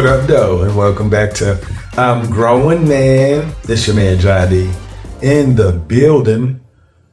What up, though? And welcome back to growNman. This your man, John D, in the building.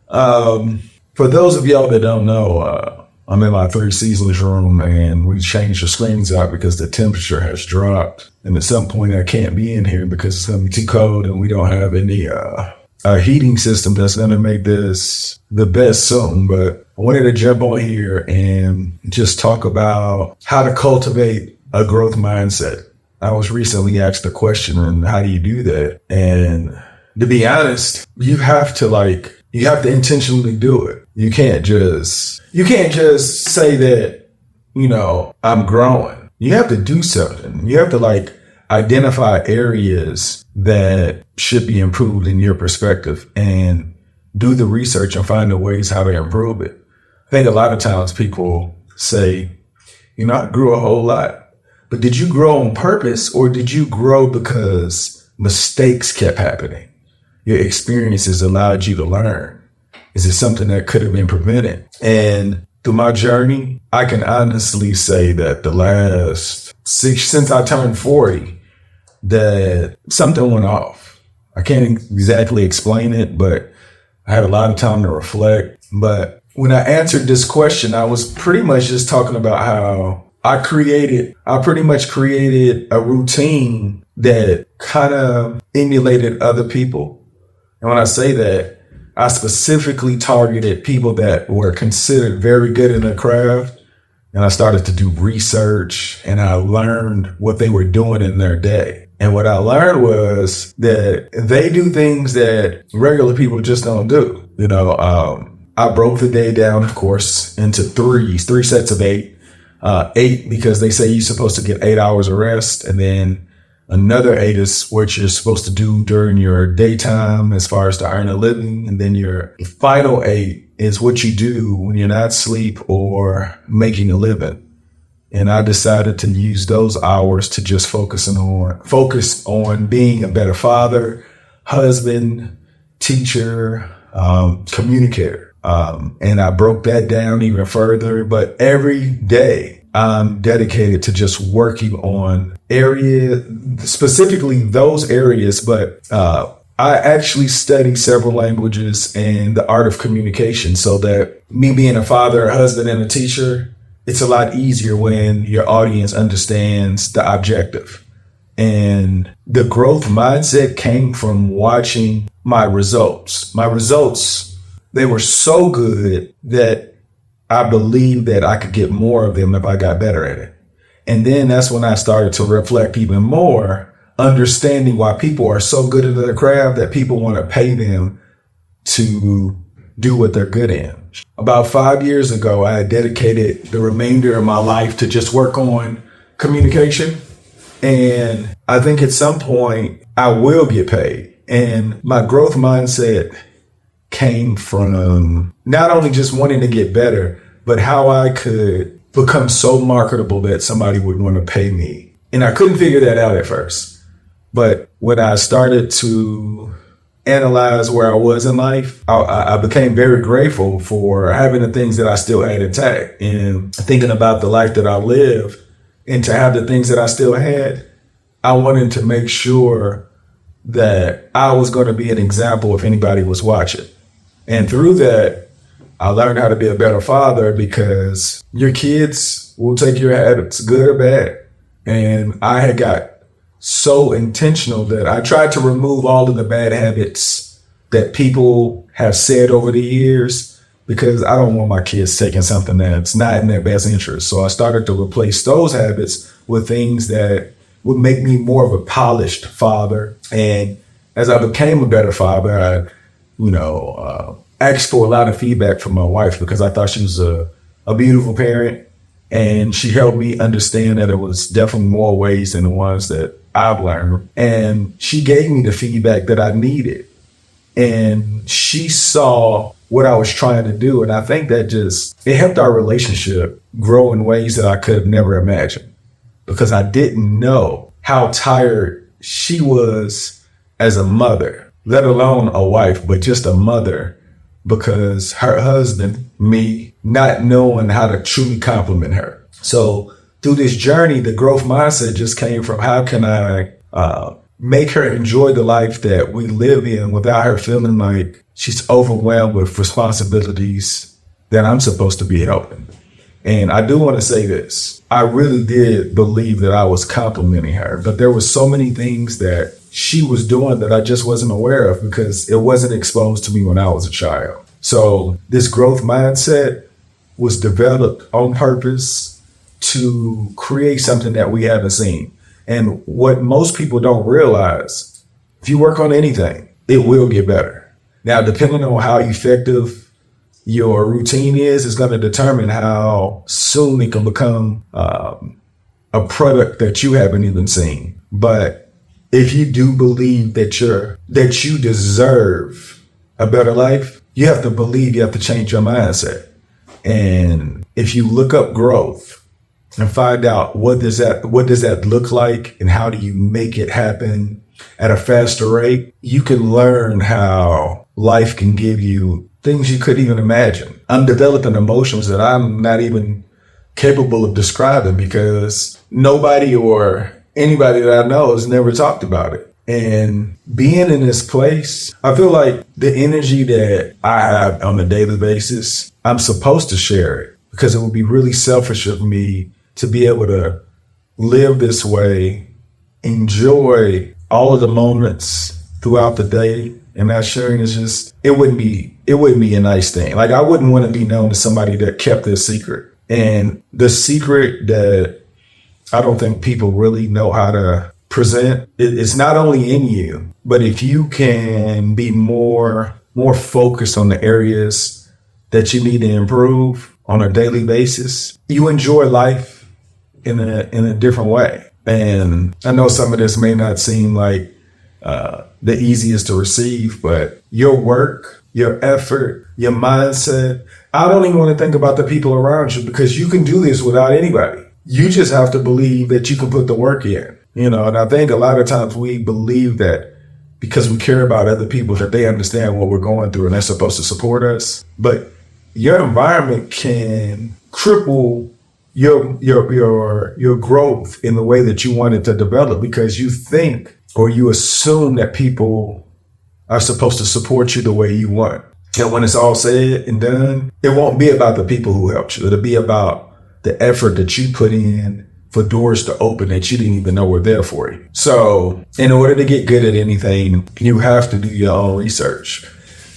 For those of y'all that don't know, I'm in my 3 seasons room and we changed the screens out because the temperature has dropped. And at some point I can't be in here because it's going to be too cold and we don't have any a heating system that's going to make this the best soon. But I wanted to jump on here and just talk about how to cultivate a growth mindset. I was recently asked a question on how do you do that? And to be honest, you have to intentionally do it. You can't just say that, I'm growing. You have to do something. You have to identify areas that should be improved in your perspective and do the research and find the ways how to improve it. I think a lot of times people say, I grew a whole lot. But did you grow on purpose or did you grow because mistakes kept happening? Your experiences allowed you to learn. Is it something that could have been prevented? And through my journey, I can honestly say that the last since I turned 40, that something went off. I can't exactly explain it, but I had a lot of time to reflect. But when I answered this question, I was pretty much just talking about how I pretty much created a routine that kind of emulated other people. And when I say that, I specifically targeted people that were considered very good in their craft. And I started to do research and I learned what they were doing in their day. And what I learned was that they do things that regular people just don't do. I broke the day down, of course, into 3 sets of 8. 8 because they say you're supposed to get 8 hours of rest, and then another 8 is what you're supposed to do during your daytime as far as to earn a living, and then your final 8 is what you do when you're not asleep or making a living. And I decided to use those hours to just focus on being a better father, husband, teacher, communicator. And I broke that down even further, but every day I'm dedicated to just working on specifically those areas. But, I actually study several languages and the art of communication so that me being a father, a husband, and a teacher, it's a lot easier when your audience understands the objective. And the growth mindset came from watching my results. They were so good that I believed that I could get more of them if I got better at it. And then that's when I started to reflect even more, understanding why people are so good at their craft that people want to pay them to do what they're good in. About 5 years ago, I had dedicated the remainder of my life to just work on communication. And I think at some point I will get paid. And my growth mindset came from not only just wanting to get better, but how I could become so marketable that somebody would want to pay me. And I couldn't figure that out at first. But when I started to analyze where I was in life, I became very grateful for having the things that I still had intact and thinking about the life that I lived. And to have the things that I still had, I wanted to make sure that I was going to be an example if anybody was watching. And through that, I learned how to be a better father because your kids will take your habits, good or bad. And I had got so intentional that I tried to remove all of the bad habits that people have said over the years because I don't want my kids taking something that's not in their best interest. So I started to replace those habits with things that would make me more of a polished father. And as I became a better father, I asked for a lot of feedback from my wife because I thought she was a beautiful parent. And she helped me understand that it was definitely more ways than the ones that I've learned. And she gave me the feedback that I needed. And she saw what I was trying to do. And I think that it helped our relationship grow in ways that I could have never imagined because I didn't know how tired she was as a mother, let alone a wife, but just a mother, because her husband, me, not knowing how to truly compliment her. So through this journey, the growth mindset just came from how can I make her enjoy the life that we live in without her feeling like she's overwhelmed with responsibilities that I'm supposed to be helping. And I do want to say this. I really did believe that I was complimenting her, but there were so many things that she was doing that I just wasn't aware of because it wasn't exposed to me when I was a child. So this growth mindset was developed on purpose to create something that we haven't seen. And what most people don't realize, if you work on anything, it will get better. Now, depending on how effective your routine is going to determine how soon it can become a product that you haven't even seen. But if you do believe that you deserve a better life, you have to believe you have to change your mindset. And if you look up growth and find out what does that look like and how do you make it happen at a faster rate, you can learn how life can give you things you couldn't even imagine. I'm developing emotions that I'm not even capable of describing because nobody or anybody that I know has never talked about it. And being in this place, I feel like the energy that I have on a daily basis, I'm supposed to share it because it would be really selfish of me to be able to live this way, enjoy all of the moments throughout the day, and not sharing is just, it wouldn't be a nice thing. Like I wouldn't want to be known as somebody that kept their secret. And the secret that I don't think people really know how to present, it's not only in you, but if you can be more focused on the areas that you need to improve on a daily basis, you enjoy life in a different way. And I know some of this may not seem like the easiest to receive, but your work, your effort, your mindset, I don't even want to think about the people around you because you can do this without anybody. You just have to believe that you can put the work in, and I think a lot of times we believe that because we care about other people that they understand what we're going through and they're supposed to support us. But your environment can cripple your growth in the way that you want it to develop because you think or you assume that people are supposed to support you the way you want. And when it's all said and done, it won't be about the people who helped you. It'll be about the effort that you put in for doors to open that you didn't even know were there for you. So in order to get good at anything, you have to do your own research.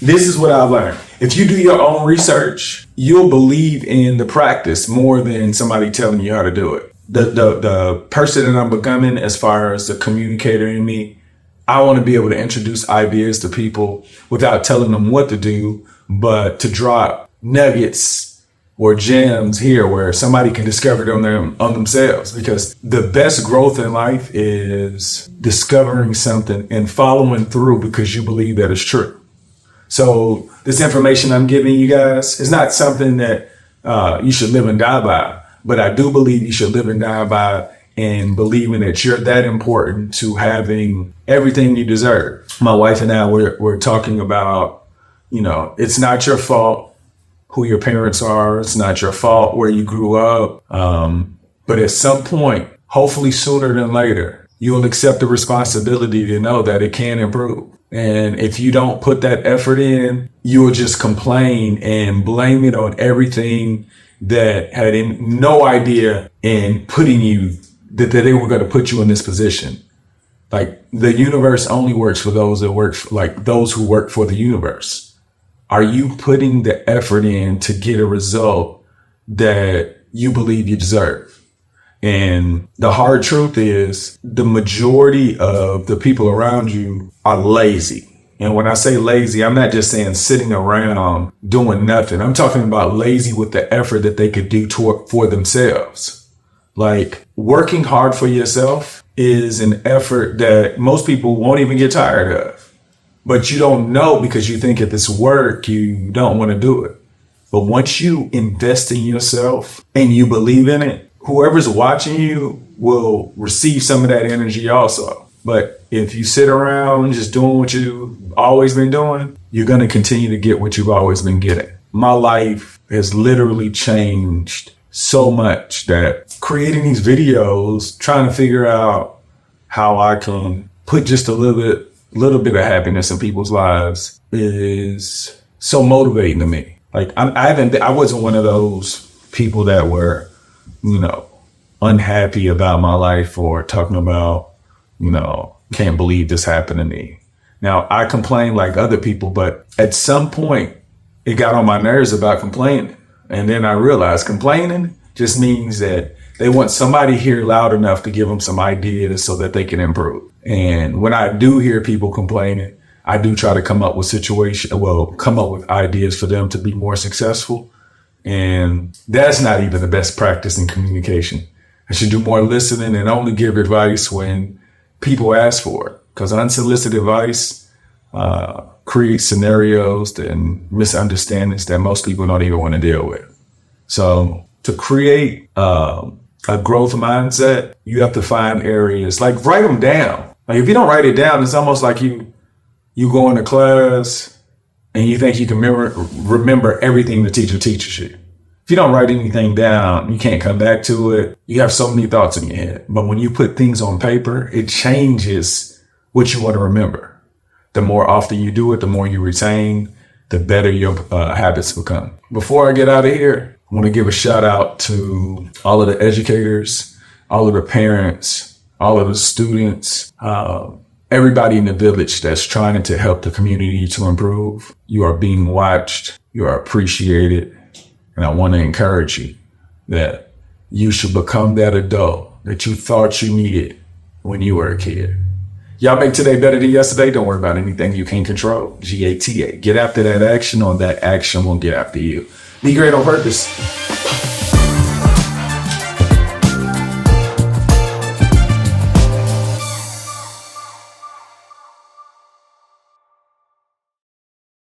This is what I've learned. If you do your own research, you'll believe in the practice more than somebody telling you how to do it. The person that I'm becoming as far as the communicator in me, I want to be able to introduce ideas to people without telling them what to do, but to drop nuggets or gems here where somebody can discover them on themselves. Because the best growth in life is discovering something and following through because you believe that it's true. So this information I'm giving you guys is not something that you should live and die by, but I do believe you should live and die by and believing that you're that important to having everything you deserve. My wife and I, we're talking about, it's not your fault who your parents are. It's not your fault where you grew up. But at some point, hopefully sooner than later, you'll accept the responsibility to know that it can improve. And if you don't put that effort in, you will just complain and blame it on everything that had no idea in putting you, that they were going to put you in this position. Like the universe only works for those that work, like those who work for the universe. Are you putting the effort in to get a result that you believe you deserve? And the hard truth is the majority of the people around you are lazy. And when I say lazy, I'm not just saying sitting around doing nothing. I'm talking about lazy with the effort that they could do for themselves. Like working hard for yourself is an effort that most people won't even get tired of. But you don't know because you think if it's work, you don't want to do it. But once you invest in yourself and you believe in it, whoever's watching you will receive some of that energy also. But if you sit around just doing what you've always been doing, you're going to continue to get what you've always been getting. My life has literally changed so much that creating these videos, trying to figure out how I can put just a little bit of happiness in people's lives is so motivating to me. Like I wasn't one of those people that were, unhappy about my life or talking about, can't believe this happened to me. Now I complain like other people, but at some point it got on my nerves about complaining. And then I realized complaining just means that they want somebody here loud enough to give them some ideas so that they can improve. And when I do hear people complaining, I do try to come up with ideas for them to be more successful. And that's not even the best practice in communication. I should do more listening and only give advice when people ask for it. Because unsolicited advice creates scenarios and misunderstandings that most people don't even want to deal with. So to create a growth mindset, you have to find areas, like write them down. Like if you don't write it down, it's almost like you go into class and you think you can remember everything the teacher teaches you. If you don't write anything down, you can't come back to it. You have so many thoughts in your head. But when you put things on paper, it changes what you want to remember. The more often you do it, the more you retain, the better your habits become. Before I get out of here, I want to give a shout out to all of the educators, all of the parents, all of the students, everybody in the village that's trying to help the community to improve. You are being watched. You are appreciated. And I want to encourage you that you should become that adult that you thought you needed when you were a kid. Y'all make today better than yesterday. Don't worry about anything you can't control. GATA. Get after that action, or that action will get after you. Be great on purpose.